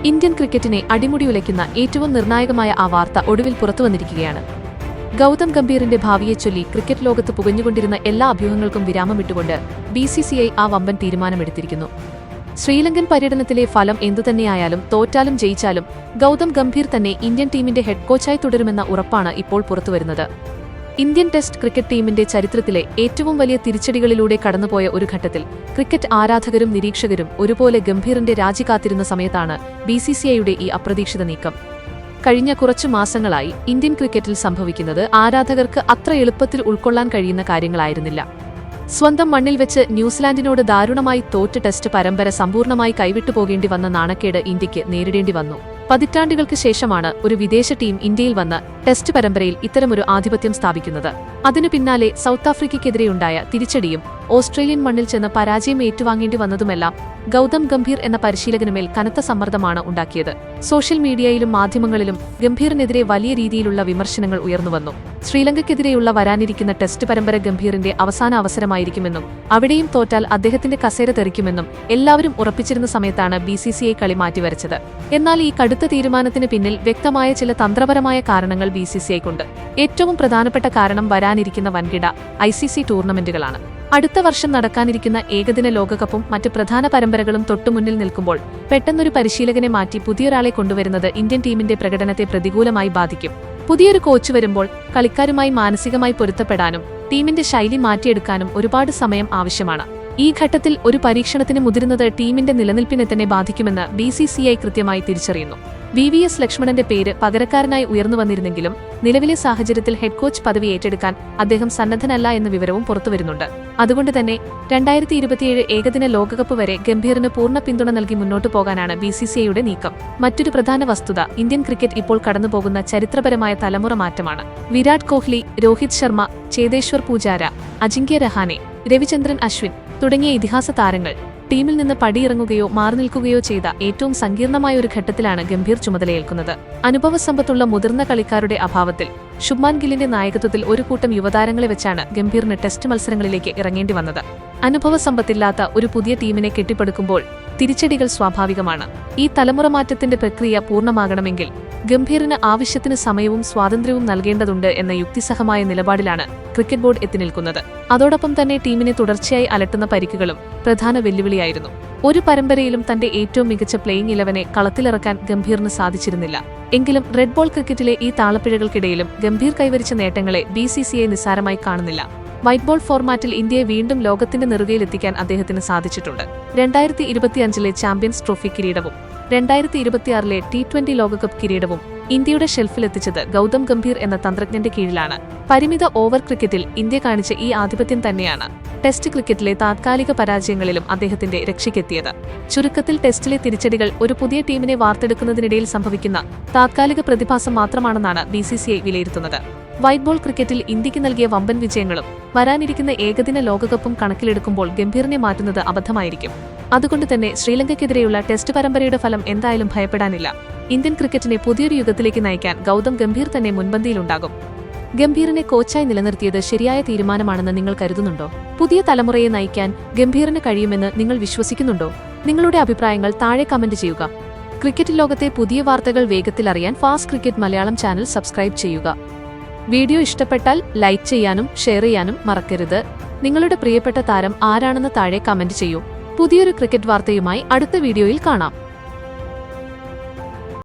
Indian ക്രിക്കറ്റിനെ അടിമുടിയുലയ്ക്കുന്ന ഏറ്റവും നിർണായകമായ ആ വാർത്ത ഒടുവിൽ പുറത്തുവന്നിരിക്കുകയാണ്. ഗൗതം ഗംഭീറിന്റെ ഭാവിയെച്ചൊല്ലി ക്രിക്കറ്റ് ലോകത്ത് പുകഞ്ഞുകൊണ്ടിരുന്ന എല്ലാ അഭ്യൂഹങ്ങൾക്കും വിരാമമിട്ടുകൊണ്ട് BCCI ആ വമ്പൻ തീരുമാനമെടുത്തിരിക്കുന്നു. ശ്രീലങ്കൻ പര്യടനത്തിലെ ഫലം എന്തുതന്നെയായാലും തോറ്റാലും ജയിച്ചാലും ഗൗതം ഗംഭീർ തന്നെ ഇന്ത്യൻ ടീമിന്റെ ഹെഡ് കോച്ചായി തുടരുമെന്ന ഉറപ്പാണ് ഇപ്പോൾ പുറത്തുവരുന്നത്. ഇന്ത്യൻ ടെസ്റ്റ് ക്രിക്കറ്റ് ടീമിന്റെ ചരിത്രത്തിലെ ഏറ്റവും വലിയ തിരിച്ചടികളിലൂടെ കടന്നുപോയ ഒരു ഘട്ടത്തിൽ ക്രിക്കറ്റ് ആരാധകരും നിരീക്ഷകരും ഒരുപോലെ ഗംഭീറിന്റെ രാജി കാത്തിരുന്ന സമയത്താണ് BCCIയുടെ ഈ അപ്രതീക്ഷിത നീക്കം. കഴിഞ്ഞ കുറച്ചു മാസങ്ങളായി ഇന്ത്യൻ ക്രിക്കറ്റിൽ സംഭവിക്കുന്നത് ആരാധകർക്ക് അത്ര എളുപ്പത്തിൽ ഉൾക്കൊള്ളാൻ കഴിയുന്ന കാര്യങ്ങളായിരുന്നില്ല. സ്വന്തം മണ്ണിൽ വെച്ച് ന്യൂസിലാൻഡിനോട് ദാരുണമായി തോറ്റ ടെസ്റ്റ് പരമ്പര സമ്പൂർണ്ണമായി കൈവിട്ടുപോകേണ്ടി വന്ന നാണക്കേട് ഇന്ത്യക്ക് നേരിടേണ്ടി വന്നു. പതിറ്റാണ്ടുകൾക്ക് ശേഷമാണ് ഒരു വിദേശ ടീം ഇന്ത്യയിൽ വന്ന് ടെസ്റ്റ് പരമ്പരയിൽ ഇത്തരമൊരു ആധിപത്യം സ്ഥാപിക്കുന്നത്. അതിനു പിന്നാലെ സൗത്ത് ആഫ്രിക്കയ്ക്കെതിരെയുണ്ടായ തിരിച്ചടിയും ഓസ്ട്രേലിയൻ മണ്ണിൽ ചെന്ന് പരാജയം ഏറ്റുവാങ്ങേണ്ടി വന്നതുമെല്ലാം ഗൗതം ഗംഭീർ എന്ന പരിശീലകനുമേൽ കനത്ത സമ്മർദ്ദമാണ് ഉണ്ടാക്കിയത്. സോഷ്യൽ മീഡിയയിലും മാധ്യമങ്ങളിലും ഗംഭീറിനെതിരെ വലിയ രീതിയിലുള്ള വിമർശനങ്ങൾ ഉയർന്നുവന്നു. ശ്രീലങ്കയ്ക്കെതിരെയുള്ള വരാനിരിക്കുന്ന ടെസ്റ്റ് പരമ്പര ഗംഭീറിന്റെ അവസാന അവസരമായിരിക്കുമെന്നും അവിടെയും തോറ്റാൽ അദ്ദേഹത്തിന്റെ കസേര തെറിക്കുമെന്നും എല്ലാവരും ഉറപ്പിച്ചിരുന്ന സമയത്താണ് BCCI കളി മാറ്റിവരച്ചത്. എന്നാൽ ഈ കടുത്ത തീരുമാനത്തിന് പിന്നിൽ വ്യക്തമായ ചില തന്ത്രപരമായ കാരണങ്ങൾ BCCIക്കുണ്ട്. ഏറ്റവും പ്രധാനപ്പെട്ട കാരണം വരാനിരിക്കുന്ന വൻകിട ICC ടൂർണമെന്റുകളാണ്. അടുത്ത വർഷം നടക്കാനിരിക്കുന്ന ഏകദിന ലോകകപ്പും മറ്റ് പ്രധാന പരമ്പരകളും തൊട്ടുമുന്നിൽ നിൽക്കുമ്പോൾ പെട്ടെന്നൊരു പരിശീലകനെ മാറ്റി പുതിയൊരാളെ കൊണ്ടുവരുന്നത് ഇന്ത്യൻ ടീമിന്റെ പ്രകടനത്തെ പ്രതികൂലമായി ബാധിക്കും. പുതിയൊരു കോച്ച് വരുമ്പോൾ കളിക്കാരുമായി മാനസികമായി പൊരുത്തപ്പെടാനും ടീമിന്റെ ശൈലി മാറ്റിയെടുക്കാനും ഒരുപാട് സമയം ആവശ്യമാണ്. ഈ ഘട്ടത്തിൽ ഒരു പരീക്ഷണത്തിന് മുതിരുന്നത് ടീമിന്റെ നിലനിൽപ്പിനെ തന്നെ ബാധിക്കുമെന്ന് BCCI കൃത്യമായി തിരിച്ചറിയുന്നു. VVS ലക്ഷ്മണന്റെ പേര് പകരക്കാരനായി ഉയർന്നുവന്നിരുന്നെങ്കിലും നിലവിലെ സാഹചര്യത്തിൽ ഹെഡ് കോച്ച് പദവി ഏറ്റെടുക്കാൻ അദ്ദേഹം സന്നദ്ധനല്ല എന്ന വിവരവും പുറത്തുവരുന്നുണ്ട്. അതുകൊണ്ട് തന്നെ 2027 ഏകദിന ലോകകപ്പ് വരെ ഗംഭീറിന് പൂർണ്ണ പിന്തുണ നൽകി മുന്നോട്ടു പോകാനാണ് BCCIയുടെ നീക്കം. മറ്റൊരു പ്രധാന വസ്തുത ഇന്ത്യൻ ക്രിക്കറ്റ് ഇപ്പോൾ കടന്നുപോകുന്ന ചരിത്രപരമായ തലമുറ മാറ്റമാണ്. വിരാട് കോഹ്ലി, രോഹിത് ശർമ്മ, ചേതേശ്വർ പൂജാര, അജിങ്ക്യ രഹാനെ, രവിചന്ദ്രൻ അശ്വിൻ തുടങ്ങിയ ഇതിഹാസ താരങ്ങൾ ടീമിൽ നിന്ന് പടിയിറങ്ങുകയോ മാറിനിൽക്കുകയോ ചെയ്ത ഏറ്റവും സങ്കീർണമായ ഒരു ഘട്ടത്തിലാണ് ഗംഭീർ ചുമതലയേൽക്കുന്നത്. അനുഭവസമ്പത്തുള്ള മുതിർന്ന കളിക്കാരുടെ അഭാവത്തിൽ ശുഭ്മാൻ ഗില്ലിന്റെ നായകത്വത്തിൽ ഒരു കൂട്ടം യുവതാരങ്ങളെ വെച്ചാണ് ഗംഭീറിന് ടെസ്റ്റ് മത്സരങ്ങളിലേക്ക് ഇറങ്ങേണ്ടി വന്നത്. അനുഭവസമ്പത്തില്ലാത്ത ഒരു പുതിയ ടീമിനെ കെട്ടിപ്പടുക്കുമ്പോൾ തിരിച്ചടികൾ സ്വാഭാവികമാണ്. ഈ തലമുറ മാറ്റത്തിന്റെ പ്രക്രിയ പൂർണ്ണമാകണമെങ്കിൽ ഗംഭീറിന് ആവശ്യത്തിന് സമയവും സ്വാതന്ത്ര്യവും നൽകേണ്ടതുണ്ട് എന്ന യുക്തിസഹമായ നിലപാടിലാണ് ക്രിക്കറ്റ് ബോർഡ് എത്തിനിൽക്കുന്നത്. അതോടൊപ്പം തന്നെ ടീമിനെ തുടർച്ചയായി അലട്ടുന്ന പരിക്കുകളും പ്രധാന വെല്ലുവിളിയായിരുന്നു. ഒരു പരമ്പരയിലും തന്റെ ഏറ്റവും മികച്ച പ്ലേയിംഗ് 11 കളത്തിലിറക്കാൻ ഗംഭീറിന് സാധിച്ചിരുന്നില്ല. എങ്കിലും റെഡ് ബോൾ ക്രിക്കറ്റിലെ ഈ താളപ്പിഴകൾക്കിടയിലും ഗംഭീർ കൈവരിച്ച നേട്ടങ്ങളെ BCCI നിസ്സാരമായി കാണുന്നില്ല. വൈറ്റ് ബോൾ ഫോർമാറ്റിൽ ഇന്ത്യയെ വീണ്ടും ലോകത്തിന്റെ നെറുകയിലെത്തിക്കാൻ അദ്ദേഹത്തിന് സാധിച്ചിട്ടുണ്ട്. 2025 ചാമ്പ്യൻസ് ട്രോഫി കിരീടവും 2026 T20 ലോകകപ്പ് കിരീടവും ഇന്ത്യയുടെ ഷെൽഫിലെത്തിച്ചത് ഗൗതം ഗംഭീർ എന്ന തന്ത്രജ്ഞന്റെ കീഴിലാണ്. പരിമിത ഓവർ ക്രിക്കറ്റിൽ ഇന്ത്യ കാണിച്ച ഈ ആധിപത്യം തന്നെയാണ് ടെസ്റ്റ് ക്രിക്കറ്റിലെ താത്കാലിക പരാജയങ്ങളിലും അദ്ദേഹത്തിന്റെ രക്ഷയ്ക്കെത്തിയത്. ചുരുക്കത്തിൽ ടെസ്റ്റിലെ തിരിച്ചടികൾ ഒരു പുതിയ ടീമിനെ വാർത്തെടുക്കുന്നതിനിടയിൽ സംഭവിക്കുന്ന താത്കാലിക പ്രതിഭാസം മാത്രമാണെന്നാണ് BCCI വിലയിരുത്തുന്നത്. വൈറ്റ് ബോൾ ക്രിക്കറ്റിൽ ഇന്ത്യക്ക് നൽകിയ വമ്പൻ വിജയങ്ങളും വരാനിരിക്കുന്ന ഏകദിന ലോകകപ്പും കണക്കിലെടുക്കുമ്പോൾ ഗംഭീറിനെ മാറ്റുന്നത് അബദ്ധമായിരിക്കും. അതുകൊണ്ട് തന്നെ ശ്രീലങ്കയ്ക്കെതിരെയുള്ള ടെസ്റ്റ് പരമ്പരയുടെ ഫലം എന്തായാലും ഭയപ്പെടാനില്ല. ഇന്ത്യൻ ക്രിക്കറ്റിനെ പുതിയൊരു യുഗത്തിലേക്ക് നയിക്കാൻ ഗൗതം ഗംഭീർ തന്നെ മുൻപന്തിയിലുണ്ടാകും. ഗംഭീറിനെ കോച്ചായി നിലനിർത്തിയത് ശരിയായ തീരുമാനമാണെന്ന് നിങ്ങൾ കരുതുന്നുണ്ടോ? പുതിയ തലമുറയെ നയിക്കാൻ ഗംഭീറിന് കഴിയുമെന്ന് നിങ്ങൾ വിശ്വസിക്കുന്നുണ്ടോ? നിങ്ങളുടെ അഭിപ്രായങ്ങൾ താഴെ കമന്റ് ചെയ്യുക. ക്രിക്കറ്റ് ലോകത്തെ പുതിയ വാർത്തകൾ വേഗത്തിൽ അറിയാൻ fast cricket Malayalam channel subscribe ചെയ്യുക. വീഡിയോ ഇഷ്ടപ്പെട്ടാൽ ലൈക്ക് ചെയ്യാനും ഷെയർ ചെയ്യാനും മറക്കരുത്. നിങ്ങളുടെ പ്രിയപ്പെട്ട താരം ആരാണെന്ന് താഴെ കമന്റ് ചെയ്യൂ. പുതിയൊരു ക്രിക്കറ്റ് വാർത്തയുമായി അടുത്ത വീഡിയോയിൽ കാണാം.